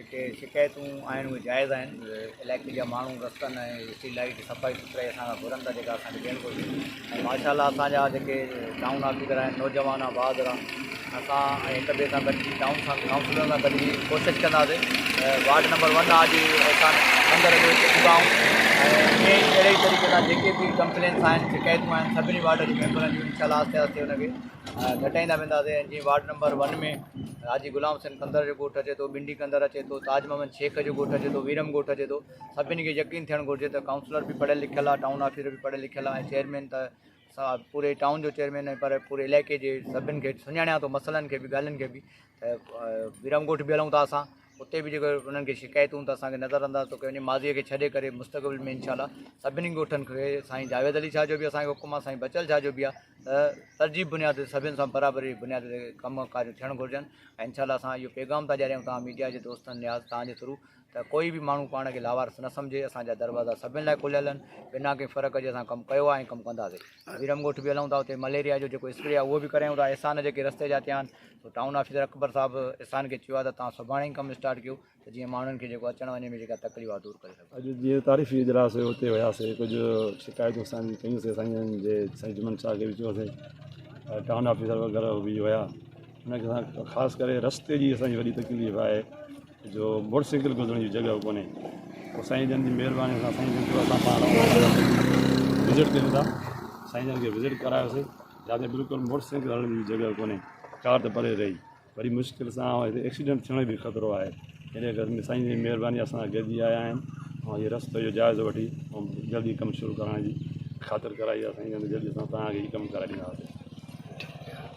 जेके शिकायतूं आहिनि उहे जाइज़ आहिनि। इलाइक़े जा माण्हू रस्तनि ऐं स्ट्रीट लाइट सफ़ाई सुथराई असां खां घुरनि था, जेका असांखे ॾियणु घुरिजे। ऐं माशाल्लाह असांजा जेके टाउन ऑफिसर आहिनि, नौजवान आहे, बहादुर आहे, असां ऐं हिक ॿिए सां गॾिजी टाउन सां काउंसलर सां गॾिजी कोशिशि कंदासीं। वार्ड नंबर 1 आहे अॼु असां अंदरि जो चुकाऊं ऐं ईअं ई अहिड़े ई तरीक़े सां जेके बि कंप्लेंट्स आहिनि, शिकायतूं आहिनि, सभिनी वार्ड जे मेंबरनि जूं इंशाल्लाह आहिस्ते आहिस्ते हुनखे घटाईंदा वेंदासीं। ऐं जीअं वार्ड नंबर 1 में हाजी गुलाम हुसैन कंदर जो ॻोठु अचे थो, बिंडी कंदर अचे थो, ताज मोहम्मद शेख जो ॻोठु अचे थो, वीरम ॻोठु अचे थो, सभिनी खे यकीन थियणु घुरिजे त काउंसलर बि पढ़ियलु लिखियलु आहे, टाउन ऑफिसर बि पढ़ियलु लिखियलु आहे, ऐं चेयरमैन त पूरे टाउन जो चेयरमैन आहे, पर पूरे इलाइक़े जे सभिनि खे सुञाणिया थो, मसइलनि खे बि ॻाल्हियुनि खे बि। त वीरम ॻोठु बि हलूं था असां, उते बि जेको उन्हनि खे शिकायतूं त असांखे नज़र अंदाज़ थो कयो वञे। माज़ीअ खे छॾे करे मुस्तक़बिल में इंशाल्लाह सभिनी ॻोठनि खे साईं जावेद अली शाह जो बि असांखे हुकुम आहे, साईं बचल शाह जो बि आहे, त तरजीह बुनियाद ते सभिनि सां बराबरी बुनियाद ते कमु कार्य थियणु घुरिजनि। ऐं इंशाल्लाह असां इहो पैगाम था ॾियारियूं तव्हां मीडिया जे दोस्तनि न्याज़ तव्हांजे थ्रू, त कोई बि माण्हू पाण खे लावारस न सम्झे। असांजा दरवाज़ा सभिनि लाइ खुलियल आहिनि, बिना कंहिं फ़र्क़ जे असां कमु कयो आहे ऐं कमु कंदासीं। वीरम ॻोठु बि हलूं था, उते मलेरिया जो जेको स्प्रे आहे उहो बि करायूं था। अहसान जेके रस्ते जा थिया आहिनि, त टाउन ऑफिसर अकबर साहिबु अहसान खे चयो आहे त तव्हां सुभाणे ई कमु स्टार्ट कयो, त जीअं माण्हुनि खे जेको अचण वञण में जेका तकलीफ़ आहे दूर करे सघो। अॼु जीअं तारीफ़ी इजलास हुयो, उते वियासीं, कुझु शिकायतूं असांजी कयूंसीं, साईं जे साईं जुमन शाह खे बि चयोसीं, टाउन ऑफिसर वग़ैरह बि हुया। हुनखे असां ख़ासि करे रस्ते जी असांजी वॾी तकलीफ़ आहे, जो मोटरसाइकिल गुज़रण जी जॻह कोन्हे। पोइ साईं जन जी महिरबानी सां साईं जन चयो असां पाण विज़िट कयूं था, साईं जन खे विज़िट करायोसीं, जिते बिल्कुलु मोटरसाइकिल हलण जी जॻह कोन्हे, कार त परे रही, वरी मुश्किल सां हिते एक्सीडेंट थियण जो बि ख़तरो आहे। इन करे साईं जी महिरबानी असां गॾिजी आया आहिनि ऐं इहे रस्तो जो जाइज़ो वठी ऐं जल्दी कमु शुरू करण जी ख़ातिर कराई आहे। साईं जन जल्दी सां तव्हांखे ई कमु कराए ॾींदासीं।